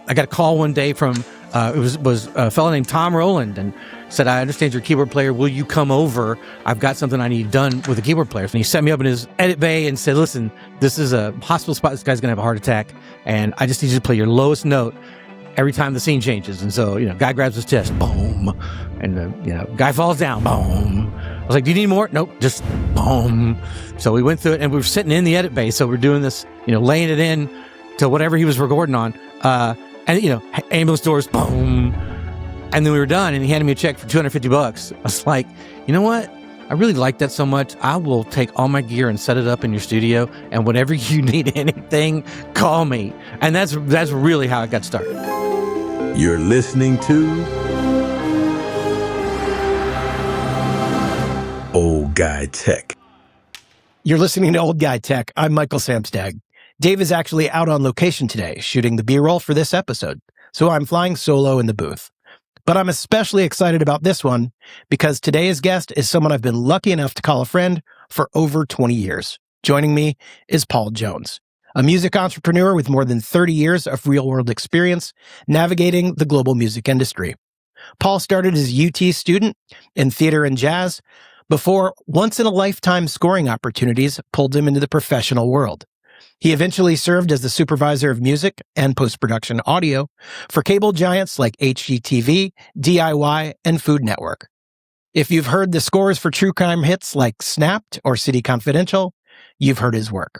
I got a call one day from it was a fellow named Tom Rowland, and said, I understand you're a keyboard player. Will you come over? I've got something I need done with a keyboard player. And he set me up in his edit bay and said, listen, this is a hospital spot. This guy's going to have a heart attack. And I just need you to play your lowest note every time the scene changes. And so, guy grabs his chest, boom. And, guy falls down, boom. I was like, do you need more? Nope, just boom. So we went through it, and we were sitting in the edit bay. So we're doing this, laying it in to whatever he was recording on. And, ambulance doors, boom. And then we were done, and he handed me a check for $250. I was like, you know what? I really like that so much. I will take all my gear and set it up in your studio, and whenever you need anything, call me. And that's really how I got started. You're listening to Old Guy Tech. You're listening to Old Guy Tech. I'm Michael Samstag. Dave is actually out on location today, shooting the B-roll for this episode, so I'm flying solo in the booth. But I'm especially excited about this one because today's guest is someone I've been lucky enough to call a friend for over 20 years. Joining me is Paul Jones, a music entrepreneur with more than 30 years of real-world experience navigating the global music industry. Paul started as a UT student in theater and jazz before once-in-a-lifetime scoring opportunities pulled him into the professional world. He eventually served as the supervisor of music and post-production audio for cable giants like HGTV, DIY, and Food Network. If you've heard the scores for true crime hits like Snapped or City Confidential, you've heard his work.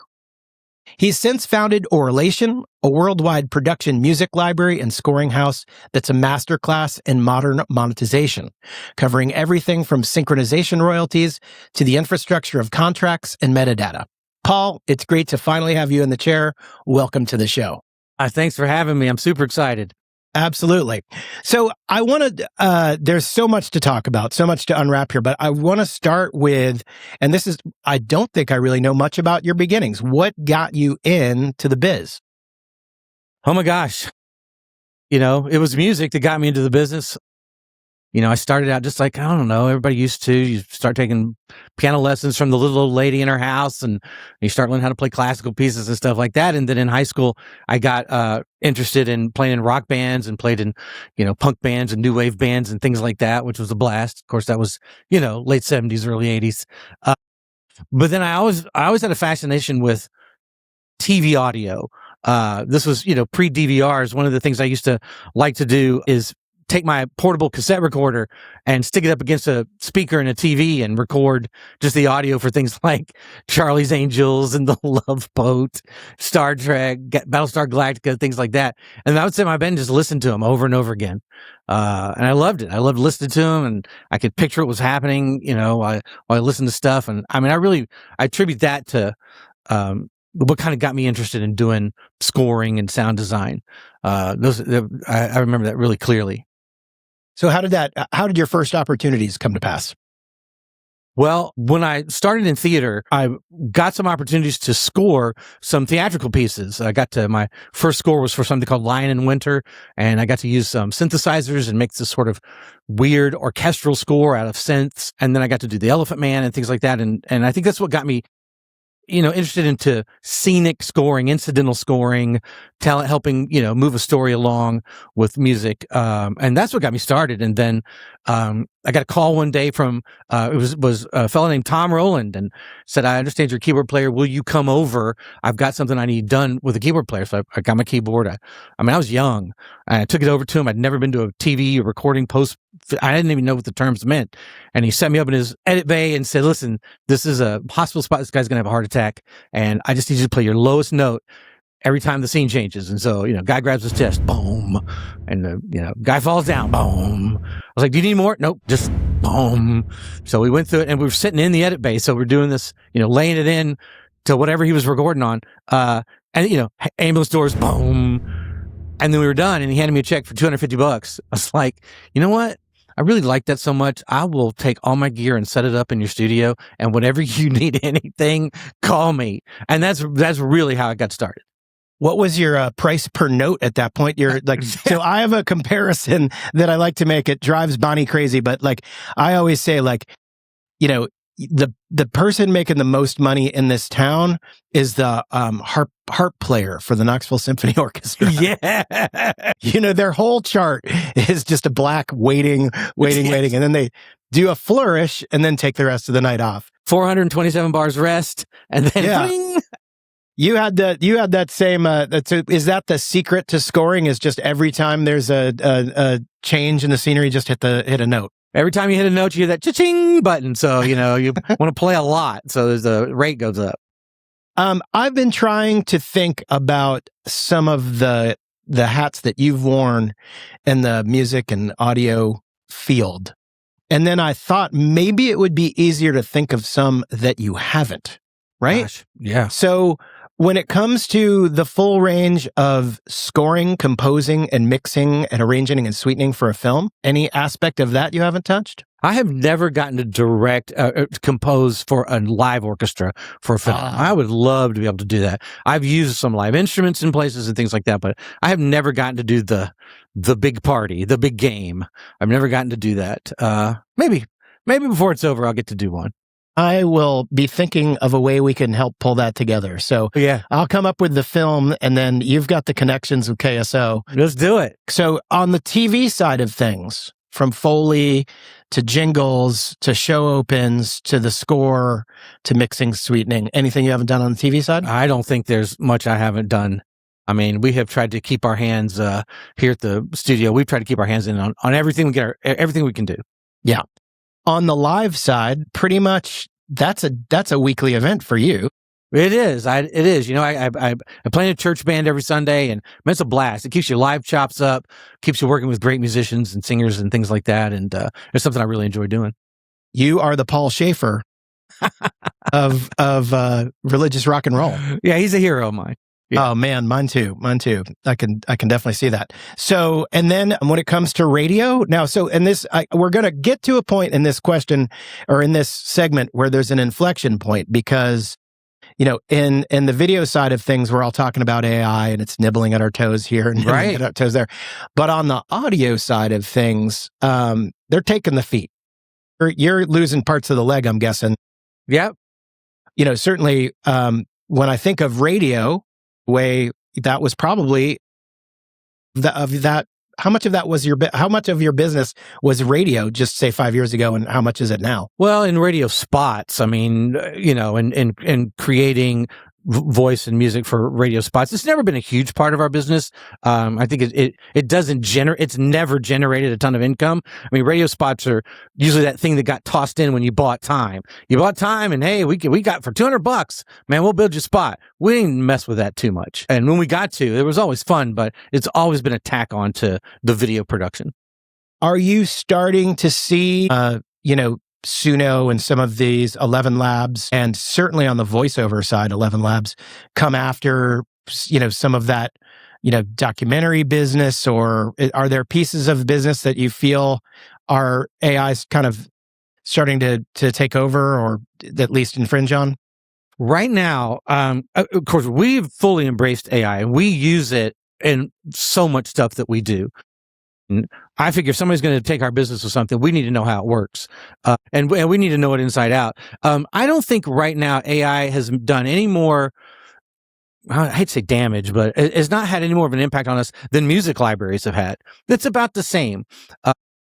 He's since founded Auralation, a worldwide production music library and scoring house that's a masterclass in modern monetization, covering everything from synchronization royalties to the infrastructure of contracts and metadata. Paul, it's great to finally have you in the chair. Welcome to the show. Thanks for having me. I'm super excited. Absolutely. So I want to, there's so much to talk about, so much to unwrap here, but I want to start with, and this is, I don't think I really know much about your beginnings. What got you into the biz? Oh my gosh. It was music that got me into the business. I started out just like, I don't know, everybody used to. You start taking piano lessons from the little old lady in her house, and you start learning how to play classical pieces and stuff like that. And then in high school, I got interested in playing in rock bands and played in, punk bands and new wave bands and things like that, which was a blast. Of course, that was, late 70s, early 80s. But then I always had a fascination with TV audio. This was, pre-DVRs. One of the things I used to like to do is take my portable cassette recorder and stick it up against a speaker in a TV and record just the audio for things like Charlie's Angels and The Love Boat, Star Trek, Battlestar Galactica, things like that. And I would sit in my bed and just listen to them over and over again. And I loved it. I loved listening to them, and I could picture what was happening, while I listened to stuff. And I mean, I attribute that to, what kind of got me interested in doing scoring and sound design. I remember that really clearly. So how did your first opportunities come to pass? Well, when I started in theater, I got some opportunities to score some theatrical pieces. My first score was for something called Lion in Winter, and I got to use some synthesizers and make this sort of weird orchestral score out of synths. And then I got to do the Elephant Man and things like that. And I think that's what got me interested into scenic scoring, incidental scoring, helping, move a story along with music. And that's what got me started. And then, I got a call one day from, it was a fellow named Tom Rowland, and said, I understand you're a keyboard player. Will you come over? I've got something I need done with a keyboard player. So I got my keyboard. I was young. I took it over to him. I'd never been to a TV or recording post. I didn't even know what the terms meant. And he set me up in his edit bay and said, listen, this is a hospital spot. This guy's going to have a heart attack. And I just need you to play your lowest note every time the scene changes. And so, guy grabs his chest, boom. And, guy falls down, boom. I was like, do you need more? Nope, just boom. So we went through it, and we were sitting in the edit bay. So we're doing this, laying it in to whatever he was recording on. And, ambulance doors, boom. And then we were done, and he handed me a check for $250. I was like, you know what? I really like that so much. I will take all my gear and set it up in your studio, and whenever you need anything, call me. And that's really how I got started. What was your price per note at that point? You're like, so I have a comparison that I like to make. It drives Bonnie crazy, but like, I always say, like, the person making the most money in this town is the harp player for the Knoxville Symphony Orchestra. Yeah. Their whole chart is just a black waiting, and then they do a flourish and then take the rest of the night off. 427 bars rest, and then bling. You had that same. Is that the secret to scoring? Is just every time there's a change in the scenery, just hit a note. Every time you hit a note, you hear that cha-ching button. So you want to play a lot, so the rate goes up. I've been trying to think about some of the hats that you've worn in the music and audio field, and then I thought maybe it would be easier to think of some that you haven't. Right? Gosh, yeah. So when it comes to the full range of scoring, composing, and mixing, and arranging and sweetening for a film, any aspect of that you haven't touched? I have never gotten to direct, compose for a live orchestra for a film. I would love to be able to do that. I've used some live instruments in places and things like that, but I have never gotten to do the big party, the big game. I've never gotten to do that. Maybe before it's over, I'll get to do one. I will be thinking of a way we can help pull that together. So yeah, I'll come up with the film, and then you've got the connections with KSO. Let's do it. So on the TV side of things, from Foley to jingles to show opens to the score to mixing, sweetening, anything you haven't done on the TV side? I don't think there's much I haven't done. I mean, we have tried to keep our hands here at the studio. We've tried to keep our hands in on everything everything we can do. Yeah. On the live side, pretty much that's a weekly event for you. It is. It is. I play in a church band every Sunday, and it's a blast. It keeps your live chops up, keeps you working with great musicians and singers and things like that. And it's something I really enjoy doing. You are the Paul Schaefer of religious rock and roll. Yeah, he's a hero of mine. Yeah. Oh man, mine too. I can definitely see that. So, and then when it comes to radio now, we're going to get to a point in this question or in this segment where there's an inflection point because, in the video side of things, we're all talking about AI and it's nibbling at our toes here and nibbling at our toes there. But on the audio side of things, they're taking the feet. You're losing parts of the leg, I'm guessing. Yep. Certainly, when I think of radio, way that was probably how much of that was how much of your business was radio just say 5 years ago, and how much is it now? Well, in radio spots, I mean, in creating voice and music for radio spots, it's never been a huge part of our business. I think it doesn't it's never generated a ton of income. I mean, radio spots are usually that thing that got tossed in when you bought time. You bought time, and hey, we got for $200, man, we'll build your spot. We didn't mess with that too much. And when we got to, it was always fun, but it's always been a tack on to the video production. Are you starting to see, Suno and some of these 11 Labs, and certainly on the voiceover side, 11 Labs come after, some of that, documentary business, or are there pieces of business that you feel are AI's kind of starting to take over or at least infringe on? Right now, of course, we've fully embraced AI and we use it in so much stuff that we do. I figure if somebody's going to take our business or something, we need to know how it works. And we need to know it inside out. I don't think right now AI has done any more, I hate to say damage, but it's not had any more of an impact on us than music libraries have had. It's about the same.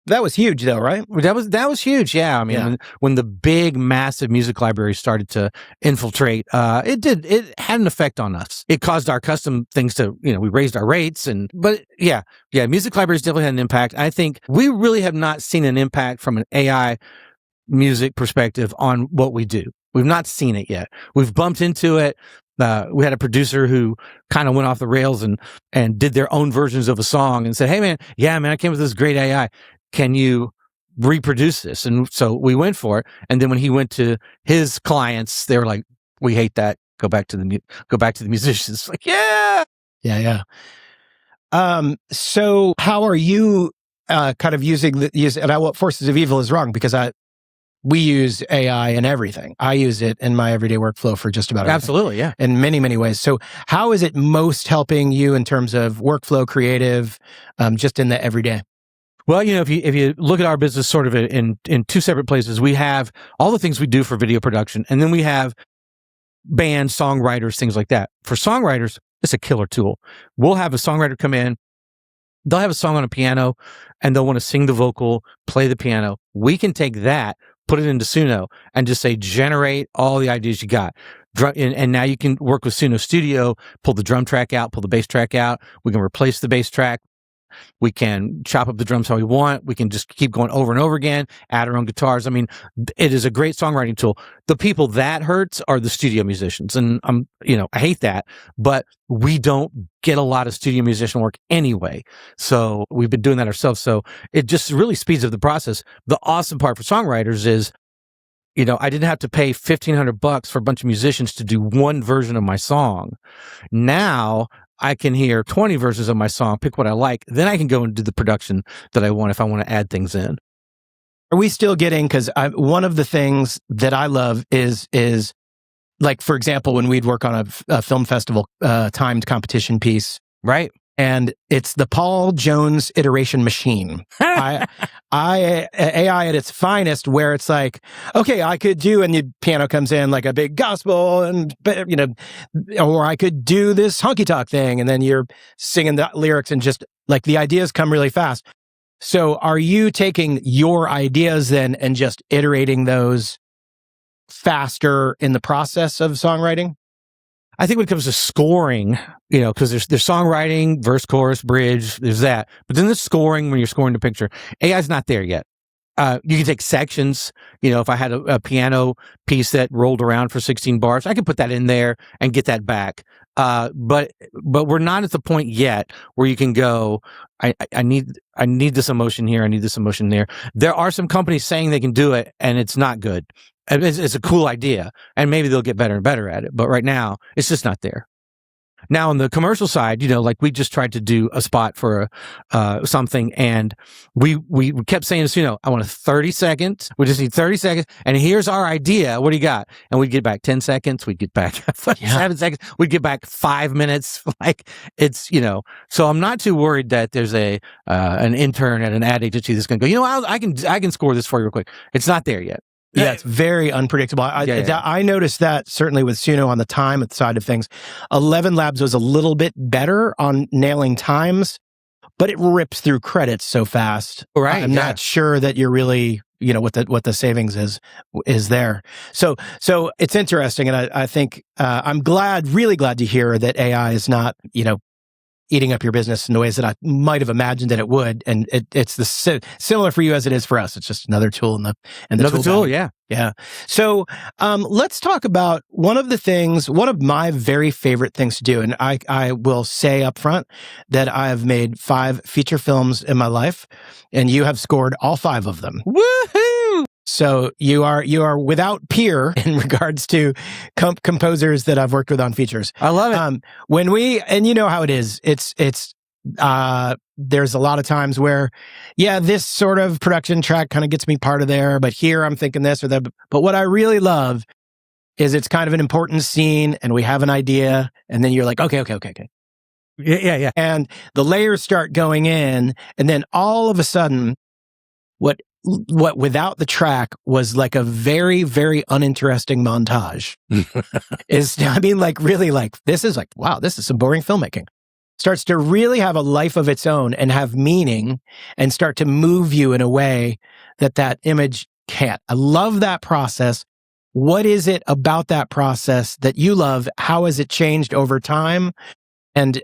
That was huge though, right? That was huge. Yeah. I mean, when the big, massive music libraries started to infiltrate, it had an effect on us. It caused our custom things to, we raised our rates but music libraries definitely had an impact. I think we really have not seen an impact from an AI music perspective on what we do. We've not seen it yet. We've bumped into it. We had a producer who kind of went off the rails and did their own versions of a song and said, "Hey man, I came with this great AI. Can you reproduce this?" And so we went for it. And then when he went to his clients, they were like, "We hate that. Go back to the musicians." Like, yeah. So how are you kind of using what Forces of Evil is wrong, because we use AI in everything. I use it in my everyday workflow for just about everything. Absolutely, yeah. In many, many ways. So how is it most helping you in terms of workflow, creative, just in the everyday? Well, if you look at our business sort of in two separate places, we have all the things we do for video production, and then we have bands, songwriters, things like that. For songwriters, it's a killer tool. We'll have a songwriter come in, they'll have a song on a piano, and they'll want to sing the vocal, play the piano. We can take that, put it into Suno, and just say, generate all the ideas you got. And now you can work with Suno Studio, pull the drum track out, pull the bass track out. We can replace the bass track. We can chop up the drums how we want. We can just keep going over and over again, add our own guitars. I mean, it is a great songwriting tool. The people that hurts are the studio musicians. And I hate that, but we don't get a lot of studio musician work anyway. So we've been doing that ourselves. So it just really speeds up the process. The awesome part for songwriters is, I didn't have to pay $1,500 for a bunch of musicians to do one version of my song. Now I can hear 20 versions of my song, pick what I like. Then I can go and do the production that I want if I want to add things in. Are we still getting, because one of the things that I love is like, for example, when we'd work on a film festival timed competition piece. Right. And it's the Paul Jones iteration machine. AI at its finest, where it's like, okay, I could do, and the piano comes in like a big gospel, and or I could do this honky tonk thing, and then you're singing the lyrics, and just like the ideas come really fast. So, are you taking your ideas then and just iterating those faster in the process of songwriting? I think when it comes to scoring, because there's songwriting, verse, chorus, bridge, there's that. But then there's scoring when you're scoring the picture. AI's not there yet. You can take sections. If I had a piano piece that rolled around for 16 bars, I could put that in there and get that back. But we're not at the point yet where you can go, I need this emotion here, I need this emotion there. There are some companies saying they can do it, and it's not good. It's a cool idea, and maybe they'll get better and better at it. But right now, it's just not there. Now, on the commercial side, like we just tried to do a spot for something, and we kept saying to Suno, I want 30 seconds. We just need 30 seconds, and here's our idea. What do you got? And we'd get back 10 seconds. We'd get back 7 seconds. We'd get back 5 minutes. Like, it's, so I'm not too worried that there's an intern at an ad agency that's going to go, I can score this for you real quick. It's not there yet. Yeah, it's very unpredictable. I noticed that certainly with Suno on the time side of things. 11 Labs was a little bit better on nailing times, but it rips through credits so fast. Right. I'm not sure that you're really, what the savings is there. So it's interesting, and I think I'm really glad to hear that AI is not, eating up your business in the ways that I might have imagined that it would. And it's similar for you as it is for us. It's just another tool in the tool. Yeah. Yeah. So let's talk about one of my very favorite things to do. And I will say up front that I have made 5 feature films in my life, and you have scored all 5 of them. Woohoo! So you are without peer in regards to composers that I've worked with on features. I love it. And you know how it is. It's there's a lot of times where, this sort of production track kind of gets me part of there, but here I'm thinking this or that. But what I really love is it's kind of an important scene, and we have an idea, and then you're like, okay. Yeah. And the layers start going in, and then all of a sudden, what without the track was like a very, very uninteresting montage this is like, wow, this is some boring filmmaking. Starts to really have a life of its own and have meaning and start to move you in a way that image can't. I love that process. What is it about that process that you love? How has it changed over time? And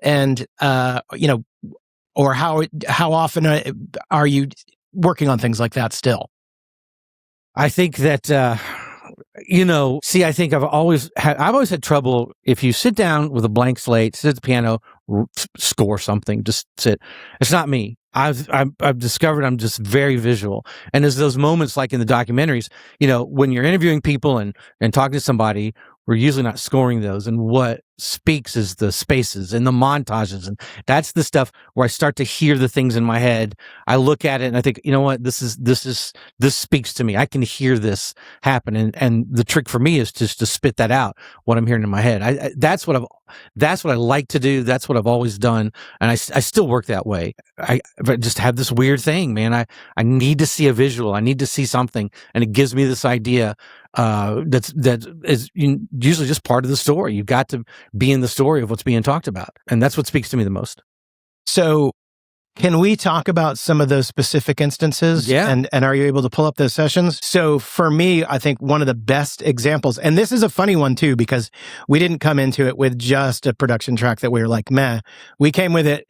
or how often are you working on things like that still? I think that, I think I've always had trouble. If you sit down with a blank slate, sit at the piano, score something, just sit. It's not me. I've discovered I'm just very visual. And there's those moments like in the documentaries, when you're interviewing people and talking to somebody, we're usually not scoring those. And what speaks is the spaces and the montages, and that's the stuff where I start to hear the things in my head. I look at it and I think, you know what, this speaks to me. I can hear this happen, and the trick for me is just to spit that out, what I'm hearing in my head. That's what I like to do. That's what I've always done, and I still work that way. I just have this weird thing, man. I need to see a visual. I need to see something, and it gives me this idea that is usually just part of the story. You've got to be in the story of what's being talked about, and that's what speaks to me the most. So can we talk about some of those specific instances? Yeah. And are you able to pull up those sessions? So for me, I think one of the best examples, and this is a funny one too, because we didn't come into it with just a production track that we were like, meh. We came with it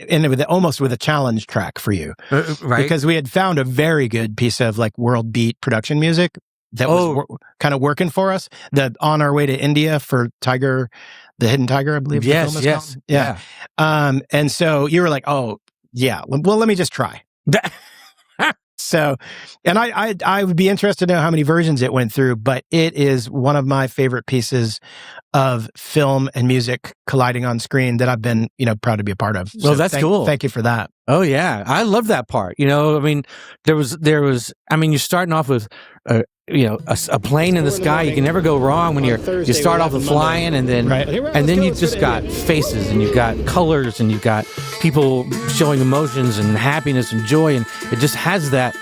almost with a challenge track for you. Right. Because we had found a very good piece of like world beat production music that was kind of working for us. The On Our Way to India for Tiger, the Hidden Tiger, I believe. Yes, the film is yes. called. Yeah. And so you were like, oh, yeah, well, let me just try. So, and I would be interested to know how many versions it went through, but it is one of my favorite pieces of film and music colliding on screen that I've been, proud to be a part of. Well, that's cool. Thank you for that. Oh yeah, I love that part. I mean, there was. I mean, you're starting off with, a plane in the sky. You can never go wrong when you start off with flying, and then you've just got faces, and you've got colors, and you've got people showing emotions and happiness and joy, and it just has that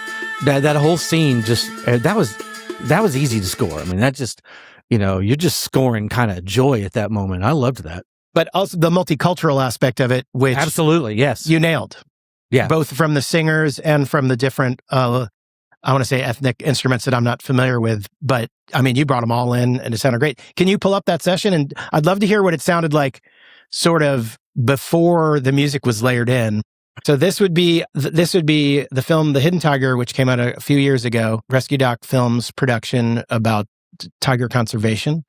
whole scene. Just that was easy to score. I mean, that just you're just scoring kind of joy at that moment. I loved that. But also the multicultural aspect of it, which absolutely, yes, you nailed. Yeah, both from the singers and from the different, I want to say ethnic instruments that I'm not familiar with. But I mean, you brought them all in, and it sounded great. Can you pull up that session? And I'd love to hear what it sounded like, sort of before the music was layered in. So this would be the film The Hidden Tiger, which came out a few years ago. Rescue Doc Films production about tiger conservation.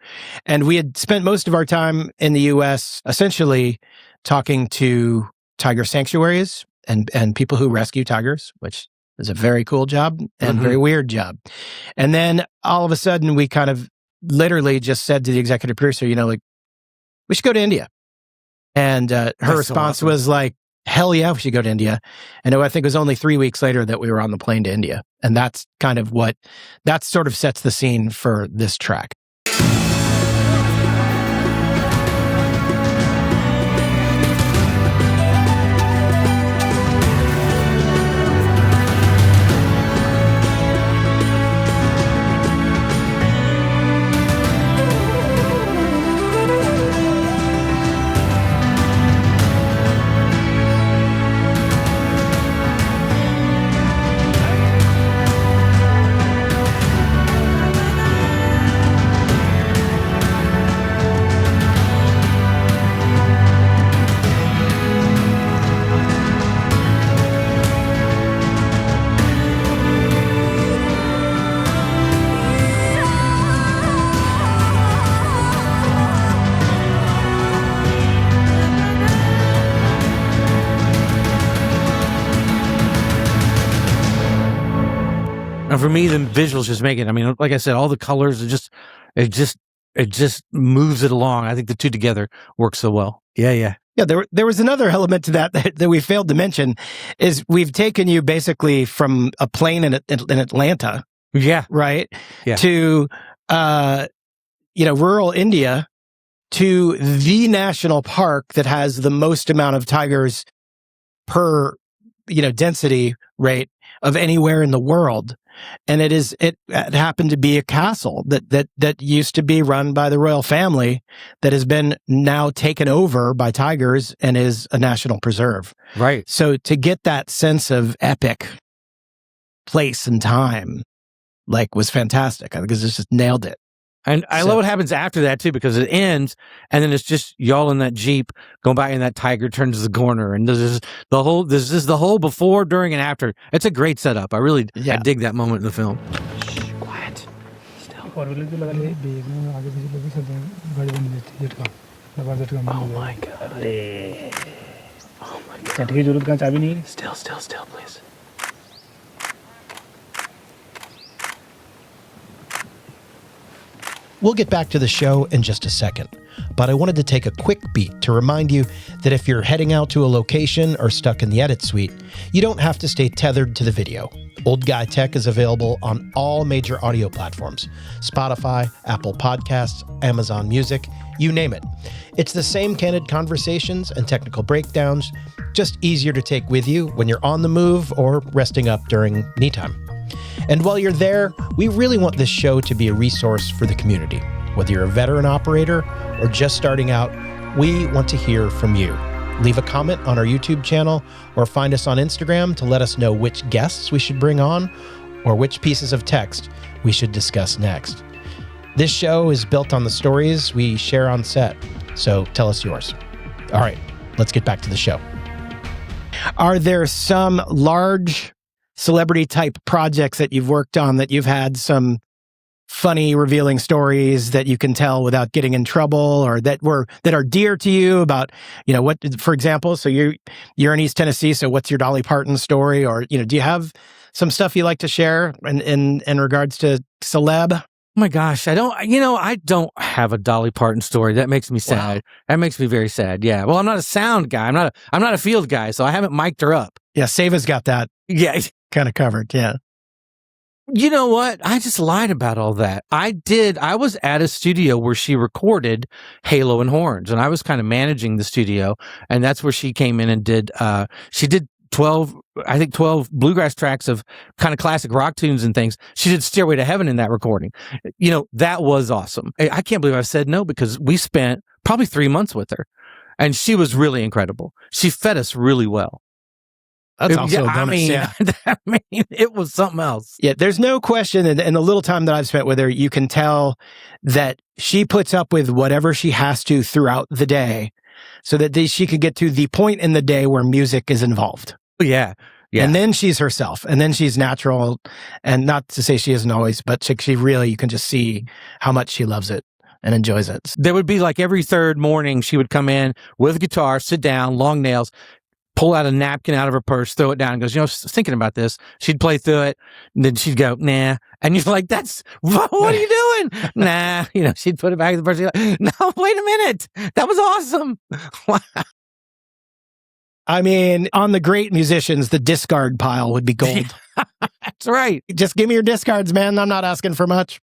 And we had spent most of our time in the U.S. essentially talking to tiger sanctuaries and people who rescue tigers, which is a very cool job and very weird job. And then all of a sudden, we kind of literally just said to the executive producer, we should go to India. And her response was like, hell yeah, we should go to India. And I think it was only 3 weeks later that we were on the plane to India. And that's kind of that sort of sets the scene for this track. And for me, the visuals just make it. I mean, like I said, all the colors, it just moves it along. I think the two together work so well. Yeah. Yeah, there was another element to that we failed to mention, is we've taken you basically from a plane in Atlanta. Yeah. Right? Yeah. To, rural India, to the national park that has the most amount of tigers per, density rate of anywhere in the world. And it happened to be a castle that used to be run by the royal family that has been now taken over by tigers and is a national preserve. Right. So to get that sense of epic place and time, was fantastic. I think it just nailed it. And I love what happens after that too, because it ends and then it's just y'all in that Jeep going by and that tiger turns the corner, and there's the whole before, during, and after. It's a great setup. I dig that moment in the film. Shh, quiet. Still. Oh my god. Still, please. We'll get back to the show in just a second. but I wanted to take a quick beat to remind you that if you're heading out to a location or stuck in the edit suite, you don't have to stay tethered to the video. Old Guy Tech is available on all major audio platforms: Spotify, Apple Podcasts, Amazon Music, you name it. It's the same candid conversations and technical breakdowns, just easier to take with you when you're on the move or resting up during me time. And while you're there, we really want this show to be a resource for the community. Whether you're a veteran operator or just starting out, we want to hear from you. Leave a comment on our YouTube channel or find us on Instagram to let us know which guests we should bring on or which pieces of text we should discuss next. This show is built on the stories we share on set, so tell us yours. All right, let's get back to the show. Are there some large celebrity type projects that you've worked on that you've had some funny, revealing stories that you can tell without getting in trouble, or that are dear to you about, what, for example, so you're in East Tennessee, so what's your Dolly Parton story? Or, do you have some stuff you like to share in regards to celeb? Oh my gosh, I don't have a Dolly Parton story. That makes me sad. Wow. That makes me very sad. Yeah. Well, I'm not a sound guy. I'm not a field guy, so I haven't mic'd her up. Yeah, Seva's got that. Yeah. Kind of covered. Yeah. You know what? I just lied about all that. I was at a studio where she recorded Halo and Horns, and I was kind of managing the studio, and that's where she came in and she did 12 bluegrass tracks of kind of classic rock tunes and things. She did Stairway to Heaven in that recording. That was awesome. I can't believe I said no, because we spent probably 3 months with her, and she was really incredible. She fed us really well. That's also a bonus. It was something else. Yeah, there's no question. In the little time that I've spent with her, you can tell that she puts up with whatever she has to throughout the day so that she could get to the point in the day where music is involved. Yeah. Yeah. And then she's herself, and then she's natural. And not to say she isn't always, but she really, you can just see how much she loves it and enjoys it. There would be like every third morning, she would come in with a guitar, sit down, long nails, pull out a napkin out of her purse, throw it down, and goes, I was thinking about this. She'd play through it, and then she'd go, nah. And you're like, what are you doing? Nah. She'd put it back in the purse. Like, no, wait a minute. That was awesome. I mean, on the great musicians, the discard pile would be gold. That's right. Just give me your discards, man. I'm not asking for much.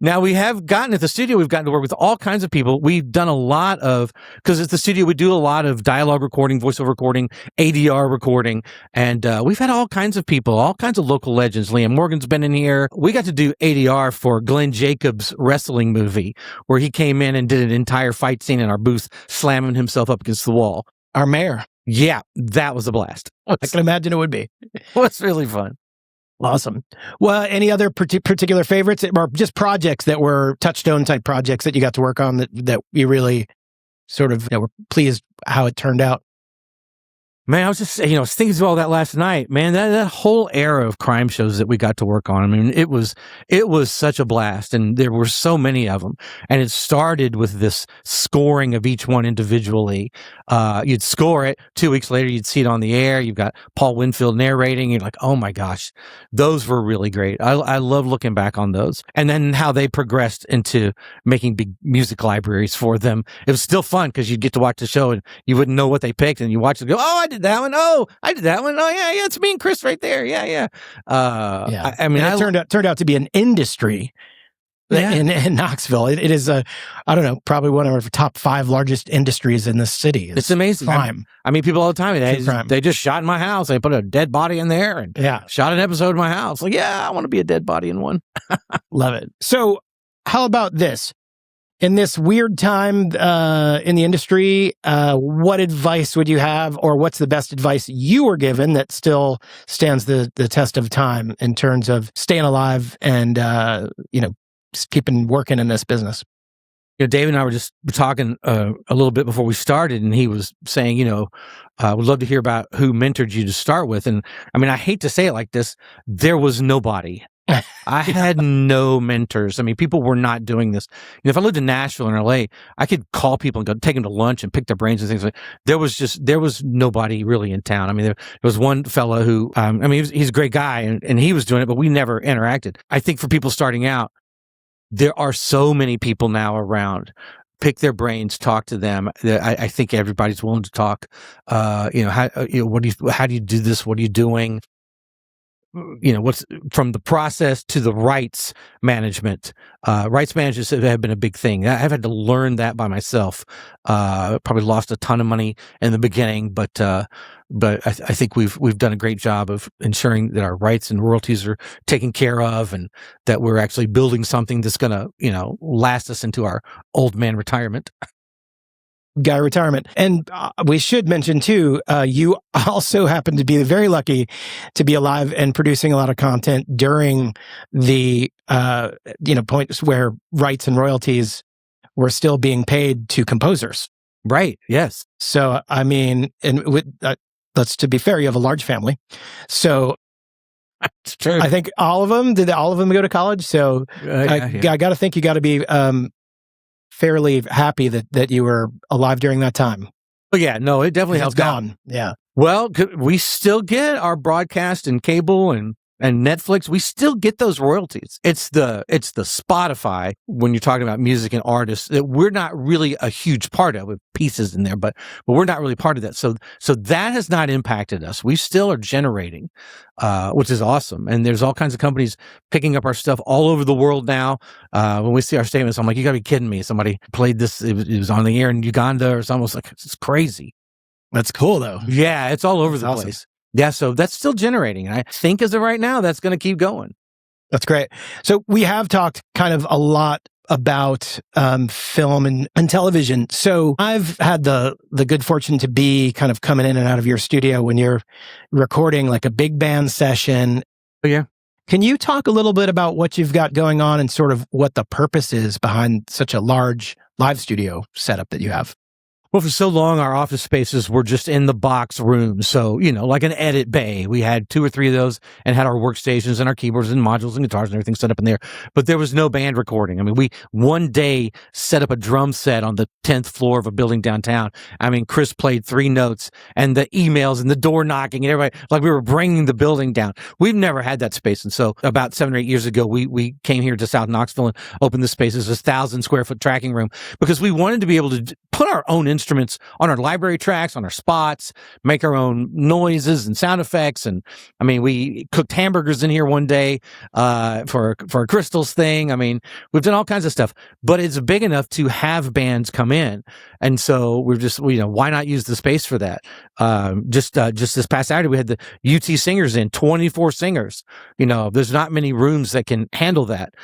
Now, we have gotten at the studio, we've gotten to work with all kinds of people. We've done a lot of, because at the studio, we do a lot of dialogue recording, voiceover recording, ADR recording, and we've had all kinds of people, all kinds of local legends. Liam Morgan's been in here. We got to do ADR for Glenn Jacobs' wrestling movie, where he came in and did an entire fight scene in our booth, slamming himself up against the wall. Our mayor. Yeah, that was a blast. I can imagine it would be. It was really fun. Awesome. Well, any other particular favorites, or just projects that were touchstone type projects that you got to work on that you really sort of were pleased how it turned out? Man, I was just, I was thinking through all that last night. Man, that whole era of crime shows that we got to work on. I mean, it was such a blast, and there were so many of them. And it started with this scoring of each one individually. You'd score it. 2 weeks later, you'd see it on the air. You've got Paul Winfield narrating. You're like, oh my gosh, those were really great. I love looking back on those. And then how they progressed into making big music libraries for them. It was still fun because you'd get to watch the show and you wouldn't know what they picked, and you watch it and go, oh, I did that one. Oh, I did that one. Oh, yeah, it's me and Chris right there. Yeah. I mean, it turned out to be an industry in Knoxville. It is I don't know, probably one of our top 5 largest industries in this city. It's amazing. Crime. I mean, people all the time, they just shot in my house. They put a dead body in there and shot an episode in my house. Like, yeah, I want to be a dead body in one. Love it. So how about this? In this weird time in the industry, what advice would you have, or what's the best advice you were given that still stands the test of time in terms of staying alive and, just keeping working in this business? David and I were just talking a little bit before we started, and he was saying, would love to hear about who mentored you to start with. And I mean, I hate to say it like this, there was nobody. I had no mentors. I mean, people were not doing this. If I lived in Nashville or LA, I could call people and go take them to lunch and pick their brains and things like that. There was nobody really in town. I mean, there was one fellow who, he's a great guy and he was doing it, but we never interacted. I think for people starting out, there are so many people now around pick their brains, talk to them. I think everybody's willing to talk. How do you do this? What are you doing? What's from the process to the rights management. Rights managers have been a big thing. I've had to learn that by myself. Probably lost a ton of money in the beginning, but I think we've done a great job of ensuring that our rights and royalties are taken care of, and that we're actually building something that's going to, last us into our old man retirement. Guy retirement. And we should mention too, you also happen to be very lucky to be alive and producing a lot of content during the, points where rights and royalties were still being paid to composers. Right. Yes. So, I mean, and let's, to be fair, you have a large family. So it's true. I think did all of them go to college? So I got to think you got to be, fairly happy that you were alive during that time. Oh yeah, no, it definitely helped. Gone. Yeah. Well, we still get our broadcast and cable and Netflix. We still get those royalties. It's the Spotify, when you're talking about music and artists, that we're not really a huge part of, with pieces in there, but we're not really part of that. So that has not impacted us. We still are generating, which is awesome. And there's all kinds of companies picking up our stuff all over the world now. When we see our statements, I'm like, you gotta be kidding me. Somebody played this. It was on the air in Uganda, or it's almost like, it's crazy. That's cool though. Yeah. It's all over the awesome. place. Yeah, so that's still generating. And I think as of right now, that's going to keep going. That's great. So we have talked kind of a lot about film and television. So I've had the good fortune to be kind of coming in and out of your studio when you're recording like a big band session. Oh, yeah. Can you talk a little bit about what you've got going on and sort of what the purpose is behind such a large live studio setup that you have? Well, for so long, our office spaces were just in the box rooms. So, like an edit bay. We had 2 or 3 of those and had our workstations and our keyboards and modules and guitars and everything set up in there. But there was no band recording. I mean, we one day set up a drum set on the 10th floor of a building downtown. I mean, Chris played 3 notes, and the emails and the door knocking and everybody, like we were bringing the building down. We've never had that space. And so about 7 or 8 years ago, we came here to South Knoxville and opened the space as a 1,000 square foot tracking room, because we wanted to be able to put our own instruments on our library tracks, on our spots, make our own noises and sound effects. And I mean, we cooked hamburgers in here one day for a Crystals thing. I mean, we've done all kinds of stuff, but it's big enough to have bands come in. And so we're just, why not use the space for that? Just this past Saturday, we had the UT singers in, 24 singers. There's not many rooms that can handle that.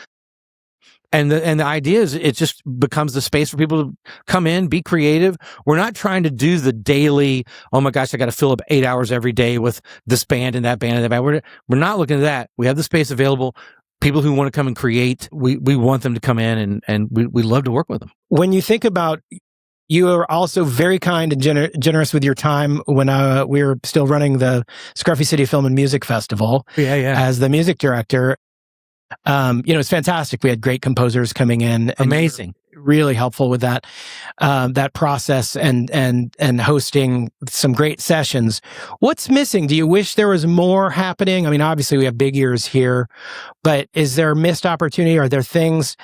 And the idea is it just becomes the space for people to come in, be creative. We're not trying to do the daily, oh my gosh, I got to fill up 8 hours every day with this band and that band and that band. We're not looking at that. We have the space available. People who want to come and create, we want them to come in, and we love to work with them. When you think about, you are also very kind and generous with your time when we were still running the Scruffy City Film and Music Festival. Yeah. As the music director. It's fantastic. We had great composers coming in. Amazing. Really helpful with that process and hosting some great sessions. What's missing? Do you wish there was more happening? I mean, obviously we have big ears here, but is there missed opportunity? Are there things,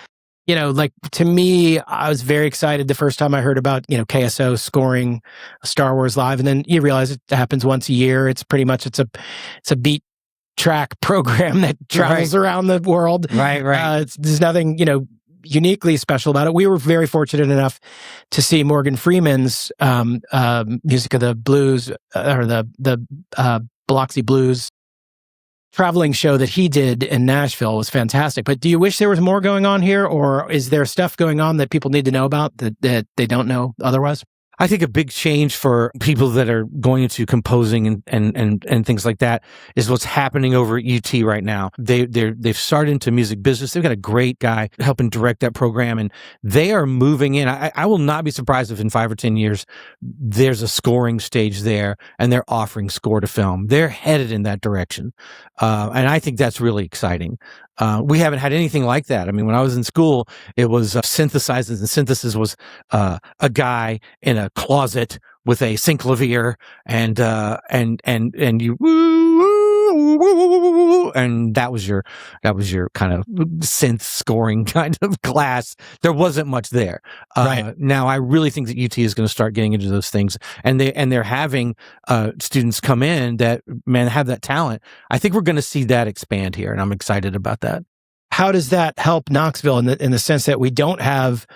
like, to me, I was very excited the first time I heard about, KSO scoring Star Wars Live, and then you realize it happens once a year. It's pretty much, it's a beat track program that travels around the world. Right. There's nothing, uniquely special about it. We were very fortunate enough to see Morgan Freeman's Music of the Blues, or the Biloxi Blues traveling show that he did in Nashville. Was fantastic. But do you wish there was more going on here, or is there stuff going on that people need to know about that they don't know otherwise? I think a big change for people that are going into composing and things like that is what's happening over at UT right now. They've started into music business. They've got a great guy helping direct that program, and they are moving in. I will not be surprised if in 5 or 10 years there's a scoring stage there and they're offering score to film. They're headed in that direction, and I think that's really exciting. We haven't had anything like that. I mean, when I was in school, it was synthesizers, and synthesis was a guy in a closet with a synclavier and you and that was your kind of synth scoring kind of class. There wasn't much there. Right. Now I really think that UT is going to start getting into those things, and they're having students come in that have that talent. I think we're going to see that expand here, and I'm excited about that. How does that help Knoxville in the sense that we don't have,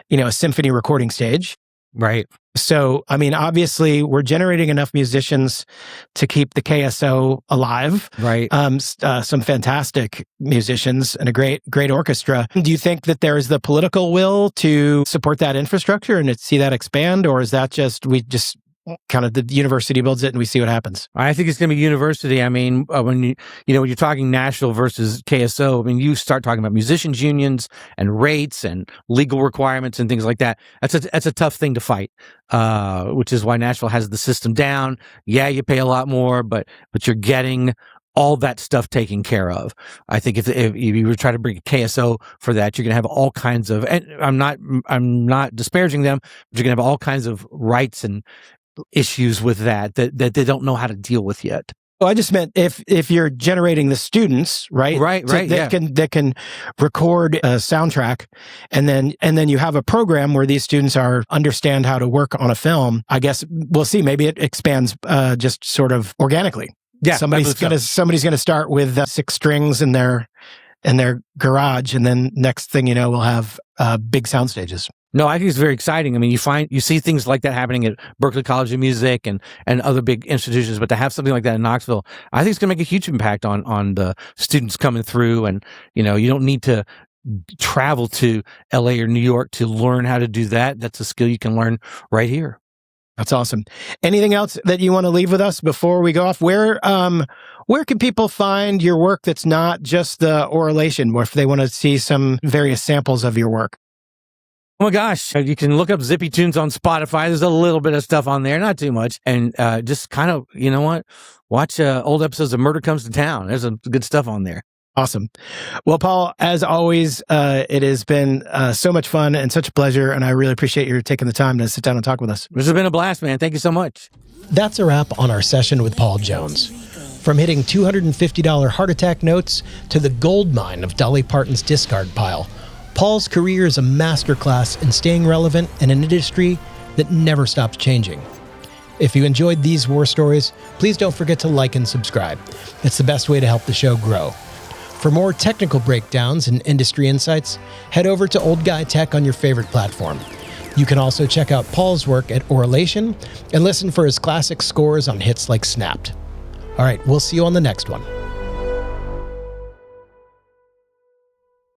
a symphony recording stage? Right. So, I mean, obviously, we're generating enough musicians to keep the KSO alive. Right. Some fantastic musicians and a great orchestra. Do you think that there is the political will to support that infrastructure and to see that expand, or is that we just kind of the university builds it and we see what happens? I think it's going to be university. I mean, when you're talking national versus KSO, I mean, you start talking about musicians unions and rates and legal requirements and things like that. That's a tough thing to fight, which is why Nashville has the system down. Yeah, you pay a lot more, but you're getting all that stuff taken care of. I think if you were trying to bring a KSO for that, you're going to have all kinds of, and I'm not disparaging them, but you're going to have all kinds of rights and issues with that they don't know how to deal with yet. Well, I just meant if you're generating the students, right? That can record a soundtrack, and then you have a program where these students understand how to work on a film. I guess we'll see. Maybe it expands just sort of organically. Yeah, somebody's gonna start with 6 strings in their garage, and then next thing you know, we'll have big sound stages. No, I think it's very exciting. I mean, you see things like that happening at Berklee College of Music and other big institutions, but to have something like that in Knoxville, I think it's going to make a huge impact on the students coming through. And, you don't need to travel to LA or New York to learn how to do that. That's a skill you can learn right here. That's awesome. Anything else that you want to leave with us before we go off? Where can people find your work that's not just the Auralation, or if they want to see some various samples of your work? Oh my gosh, you can look up Zippy Tunes on Spotify. There's a little bit of stuff on there, not too much. And just kind of, watch old episodes of Murder Comes to Town. There's some good stuff on there. Awesome. Well, Paul, as always, it has been so much fun and such a pleasure, and I really appreciate you taking the time to sit down and talk with us. This has been a blast, man. Thank you so much. That's a wrap on our session with Paul Jones. From hitting $250 heart attack notes to the gold mine of Dolly Parton's discard pile, Paul's career is a masterclass in staying relevant in an industry that never stops changing. If you enjoyed these war stories, please don't forget to like and subscribe. It's the best way to help the show grow. For more technical breakdowns and industry insights, head over to Old Guy Tech on your favorite platform. You can also check out Paul's work at Auralation and listen for his classic scores on hits like Snapped. All right, we'll see you on the next one.